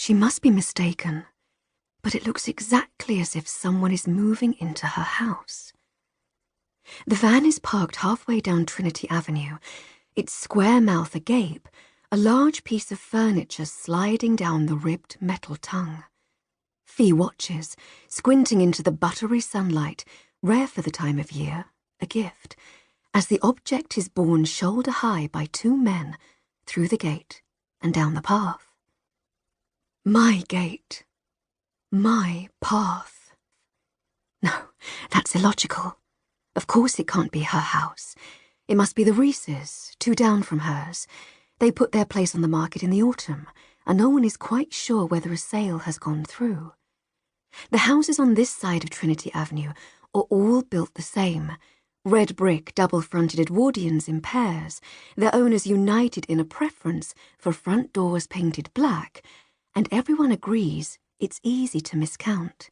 She must be mistaken, but it looks exactly as if someone is moving into her house. The van is parked halfway down Trinity Avenue, its square mouth agape, a large piece of furniture sliding down the ribbed metal tongue. Fee watches, squinting into the buttery sunlight, rare for the time of year, a gift, as the object is borne shoulder-high by two men through the gate and down the path. My gate. My path. No, that's illogical. Of course it can't be her house. It must be the Reeses, two down from hers. They put their place on the market in the autumn, and no one is quite sure whether a sale has gone through. The houses on this side of Trinity Avenue are all built the same, red brick double-fronted Edwardians in pairs, their owners united in a preference for front doors painted black, and everyone agrees it's easy to miscount.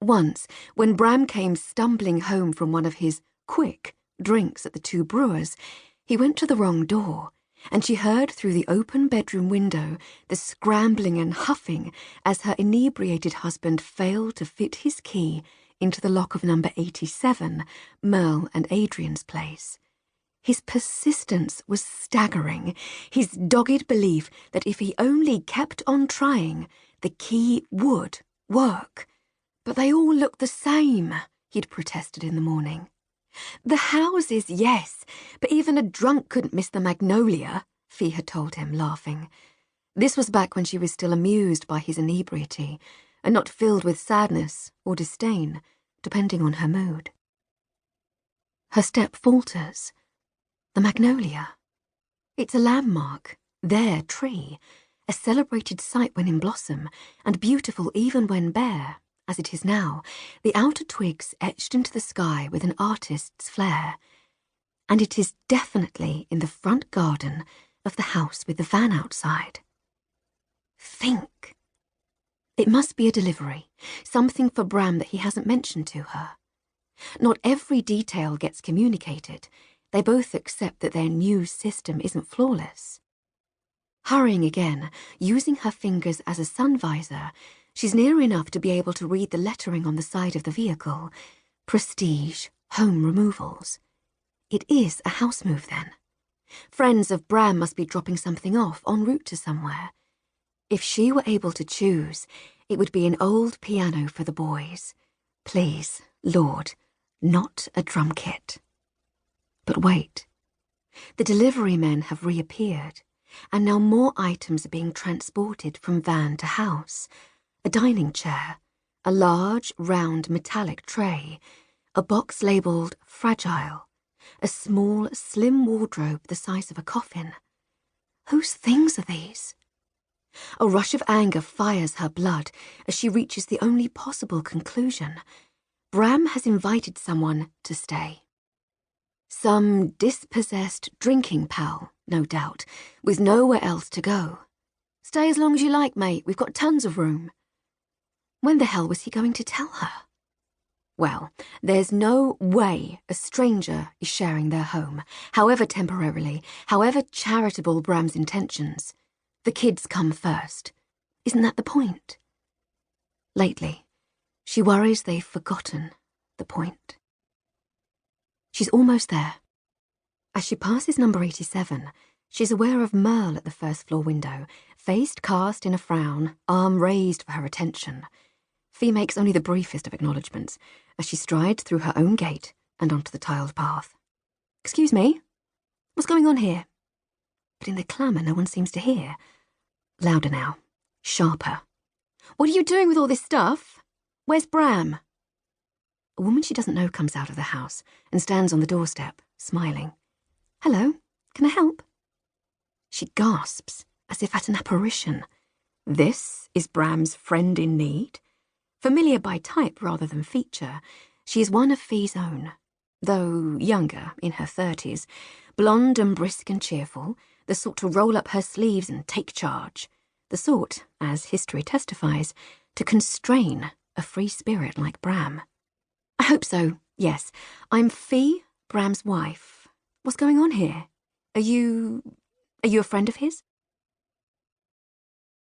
Once, when Bram came stumbling home from one of his quick drinks at the Two Brewers, he went to the wrong door, and she heard through the open bedroom window the scrambling and huffing as her inebriated husband failed to fit his key into the lock of number 87, Merle and Adrian's place. His persistence was staggering, his dogged belief that if he only kept on trying, the key would work. But they all look the same, he'd protested in the morning. The houses, yes, but even a drunk couldn't miss the magnolia, Fee had told him, laughing. This was back when she was still amused by his inebriety, and not filled with sadness or disdain, depending on her mood. Her step falters. The magnolia. It's a landmark, their tree, a celebrated sight when in blossom, and beautiful even when bare, as it is now, the outer twigs etched into the sky with an artist's flair. And it is definitely in the front garden of the house with the van outside. Think. It must be a delivery, something for Bram that he hasn't mentioned to her. Not every detail gets communicated. They both accept that their new system isn't flawless. Hurrying again, using her fingers as a sun visor, she's near enough to be able to read the lettering on the side of the vehicle. Prestige, home removals. It is a house move, then. Friends of Bram must be dropping something off en route to somewhere. If she were able to choose, it would be an old piano for the boys. Please, Lord, not a drum kit. But wait. The delivery men have reappeared, and now more items are being transported from van to house. A dining chair, a large, round metallic tray, a box labelled fragile, a small, slim wardrobe the size of a coffin. Whose things are these? A rush of anger fires her blood as she reaches the only possible conclusion. Bram has invited someone to stay. Some dispossessed drinking pal, no doubt, with nowhere else to go. Stay as long as you like, mate. We've got tons of room. When the hell was he going to tell her? Well, there's no way a stranger is sharing their home, however temporarily, however charitable Bram's intentions. The kids come first. Isn't that the point? Lately, she worries they've forgotten the point. She's almost there. As she passes number 87, she's aware of Merle at the first-floor window, face cast in a frown, arm raised for her attention. Fee makes only the briefest of acknowledgements as she strides through her own gate and onto the tiled path. Excuse me? What's going on here? But in the clamour no one seems to hear. Louder now. Sharper. What are you doing with all this stuff? Where's Bram? A woman she doesn't know comes out of the house and stands on the doorstep, smiling. Hello, can I help? She gasps, as if at an apparition. This is Bram's friend in need? Familiar by type rather than feature, she is one of Fee's own. Though younger, in her 30s, blonde and brisk and cheerful, the sort to roll up her sleeves and take charge, the sort, as history testifies, to constrain a free spirit like Bram. I hope so, yes. I'm Fee, Bram's wife. What's going on here? Are you a friend of his?